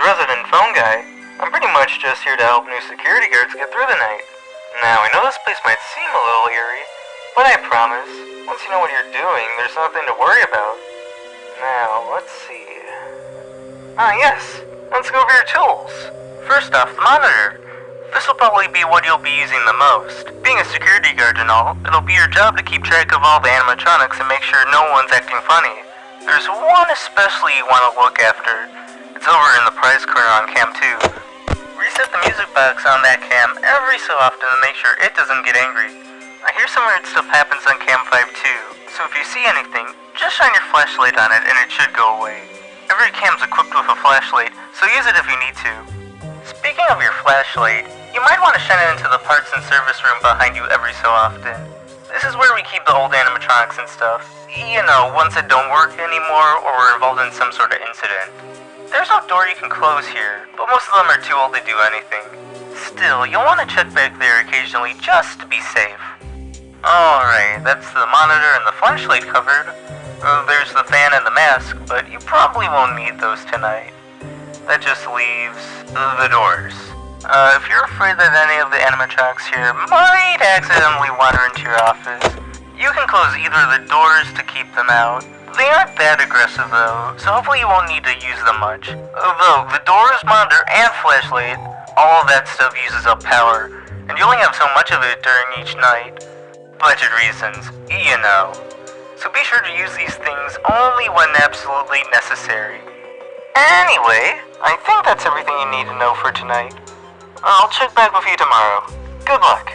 resident phone guy. I'm pretty much just here to help new security guards get through the night. Now, I know this place might seem a little eerie, but I promise, once you know what you're doing, there's nothing to worry about. Now, let's see. Yes. Let's go over your tools. First off, the monitor. This will probably be what you'll be using the most. Being a security guard and all, it'll be your job to keep track of all the animatronics and make sure no one's acting funny. There's one especially you want to look after. It's over in the prize corner on cam 2. Reset the music box on that cam every so often to make sure it doesn't get angry. I hear some weird stuff happens on cam 5 too, so if you see anything, just shine your flashlight on it and it should go away. Every cam's equipped with a flashlight, so use it if you need to. Speaking of your flashlight, you might want to shine it into the parts and service room behind you every so often. This is where we keep the old animatronics and stuff. You know, ones that don't work anymore or were involved in some sort of incident. There's no door you can close here, but most of them are too old to do anything. Still, you'll want to check back there occasionally just to be safe. Alright, that's the monitor and the flashlight covered. There's the fan and the mask, but you probably won't need those tonight. That just leaves the doors. If you're afraid that any of the animatronics here might accidentally wander into your office, you can close either of the doors to keep them out. They aren't that aggressive though, so hopefully you won't need to use them much. Although, the doors, monitor, and flashlight, all of that stuff uses up power, and you only have so much of it during each night. Budget reasons, you know. So be sure to use these things only when absolutely necessary. Anyway, I think that's everything you need to know for tonight. I'll check back with you tomorrow. Good luck.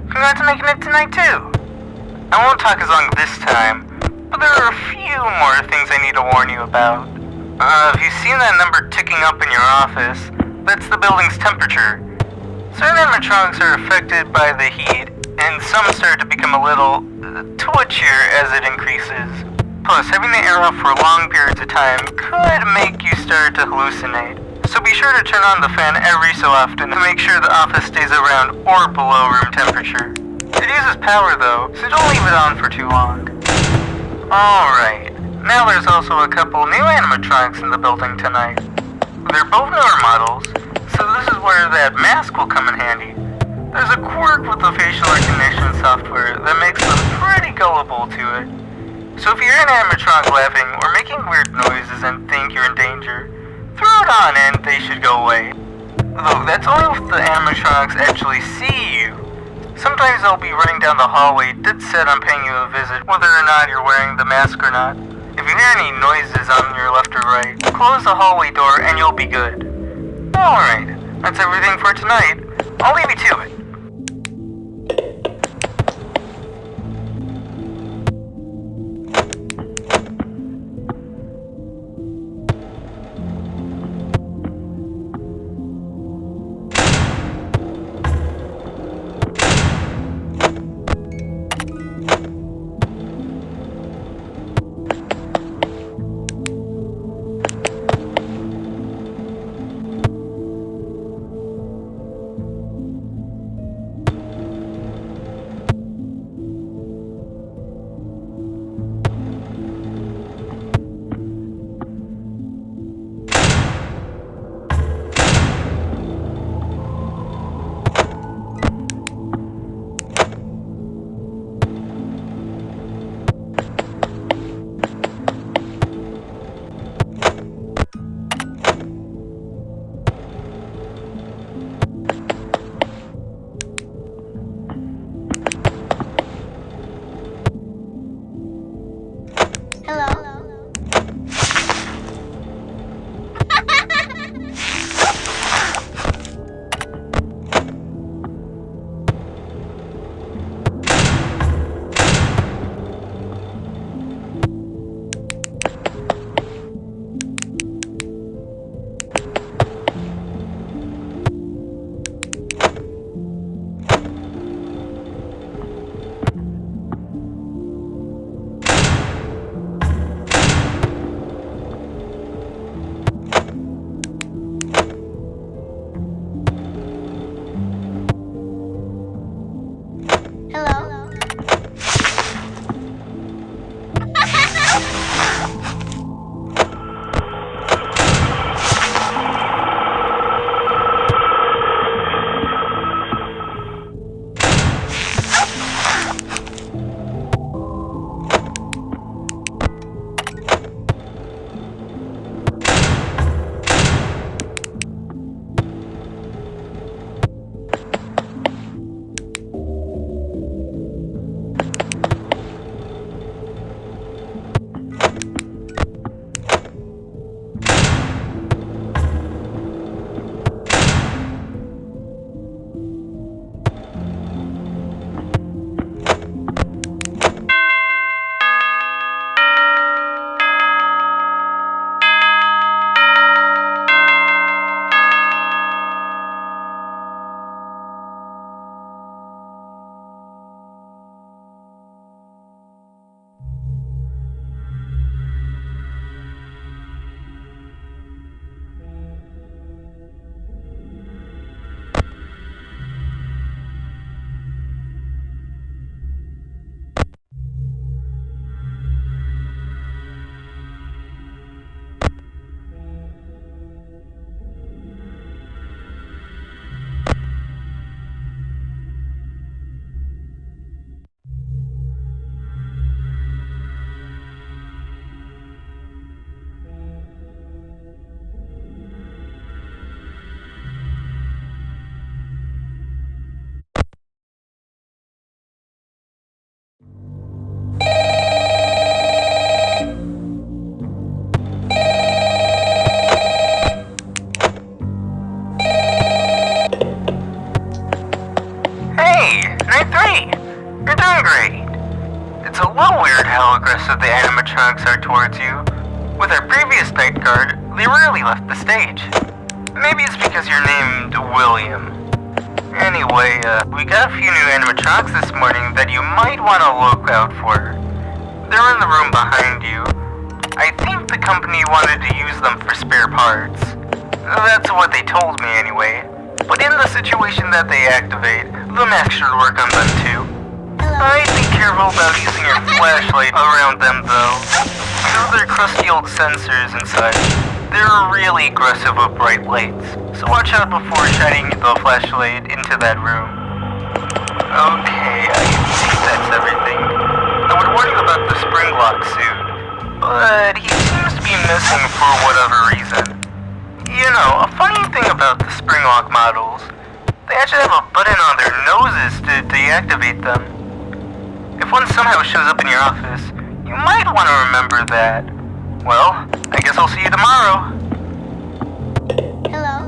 Congrats on making it tonight too. I won't talk as long this time, but there are a few more things I need to warn you about. Have you seen that number ticking up in your office? That's the building's temperature. Certain animatronics are affected by the heat, and some start to become a little twitchier as it increases. Plus, having the air off for long periods of time could make you start to hallucinate. So be sure to turn on the fan every so often to make sure the office stays around or below room temperature. It uses power though, so don't leave it on for too long. Alright, now there's also a couple new animatronics in the building tonight. They're both newer models, so this is where that mask will come in handy. There's a quirk with the facial recognition software that makes them pretty gullible to it. So if you're an animatronic laughing or making weird noises and think you're in danger, throw it on and they should go away. Though that's only if the animatronics actually see you. Sometimes they'll be running down the hallway dead set on paying you a visit whether or not you're wearing the mask or not. If you hear any noises on your left or right, close the hallway door and you'll be good. Alright, that's everything for tonight. I'll leave you to it. a little weird how aggressive the animatronics are towards you. With our previous night guard, they rarely left the stage. Maybe it's because you're named William. Anyway, we got a few new animatronics this morning that you might want to look out for. They're in the room behind you. I think the company wanted to use them for spare parts. That's what they told me anyway. But in the situation that they activate, the Mac should work on them too. I'd be careful about using your flashlight around them though. Due to their crusty old sensors and such, they're really aggressive with bright lights. So watch out before shining the flashlight into that room. Okay, I think that's everything. I would warn you about the spring lock suit, but he seems to be missing for whatever reason. You know, a funny thing about the spring lock models, they actually have a button on their noses to deactivate them. If one somehow shows up in your office, you might want to remember that. Well, I guess I'll see you tomorrow. Hello.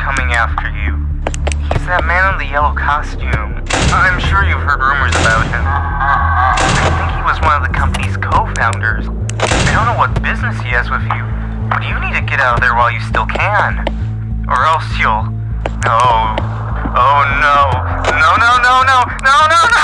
coming after you. He's that man in the yellow costume. I'm sure you've heard rumors about him. I think he was one of the company's co-founders. I don't know what business he has with you, but you need to get out of there while you still can. Or else you'll... Oh. Oh no. No, no, no, no. No, no, no!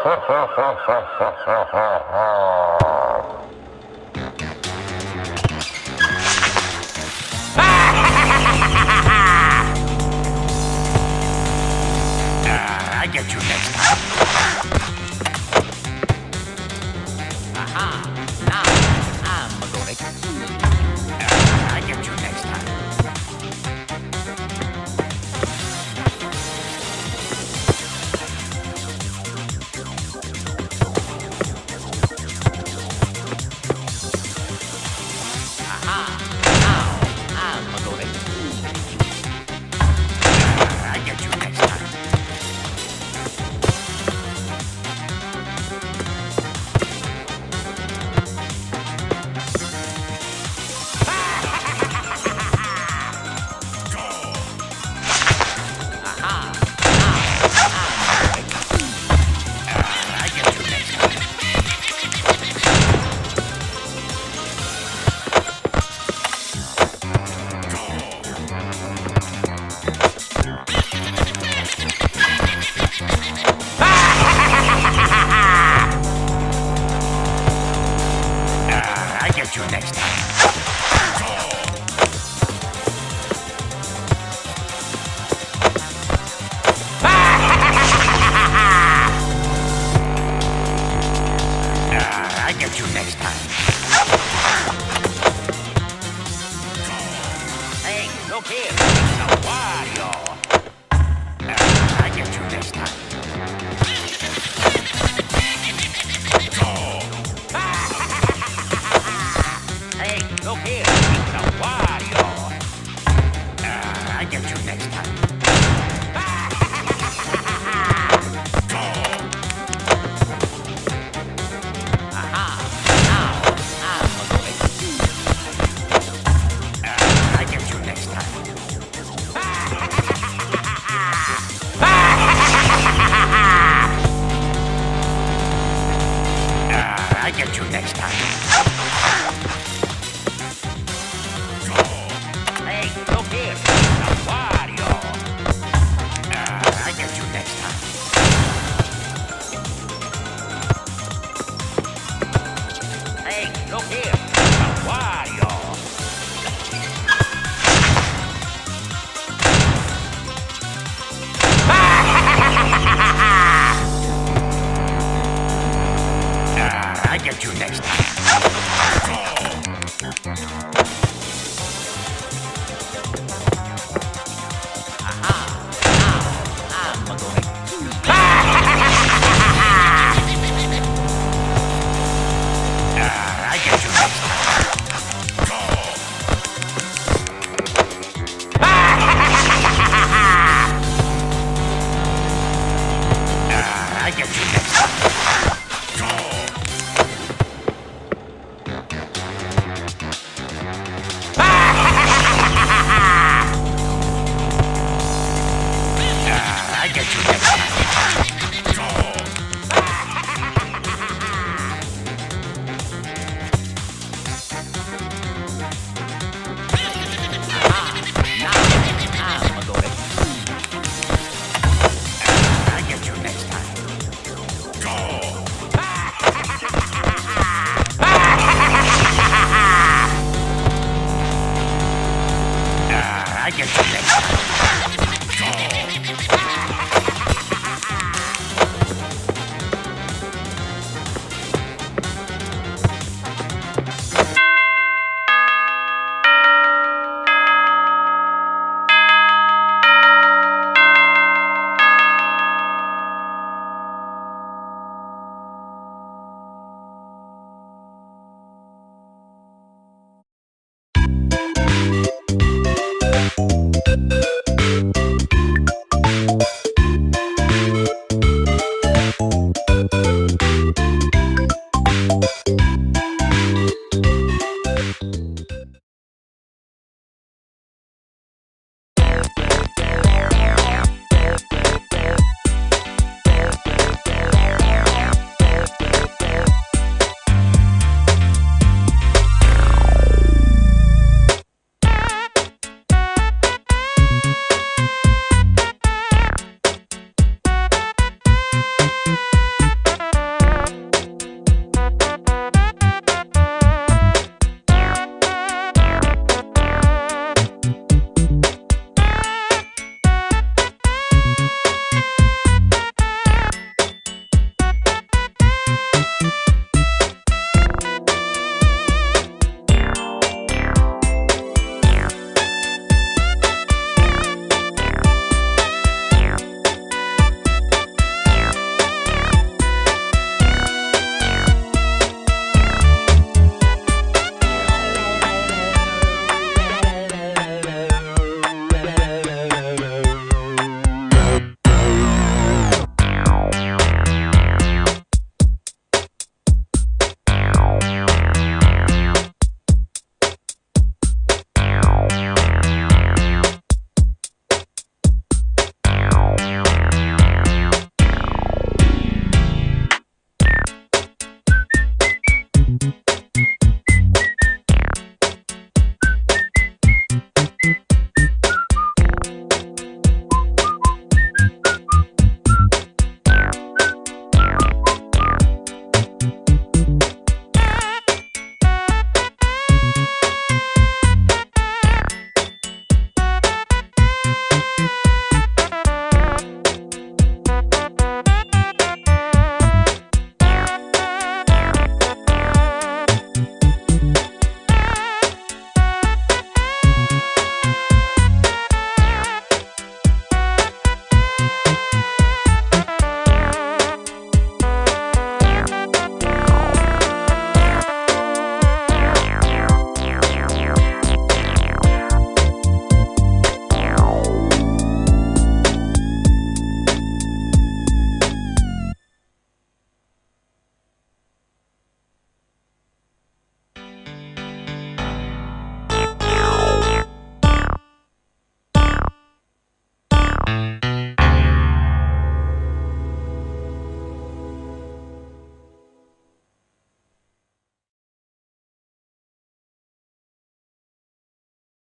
Ha ha ha ha ha ha ha ha!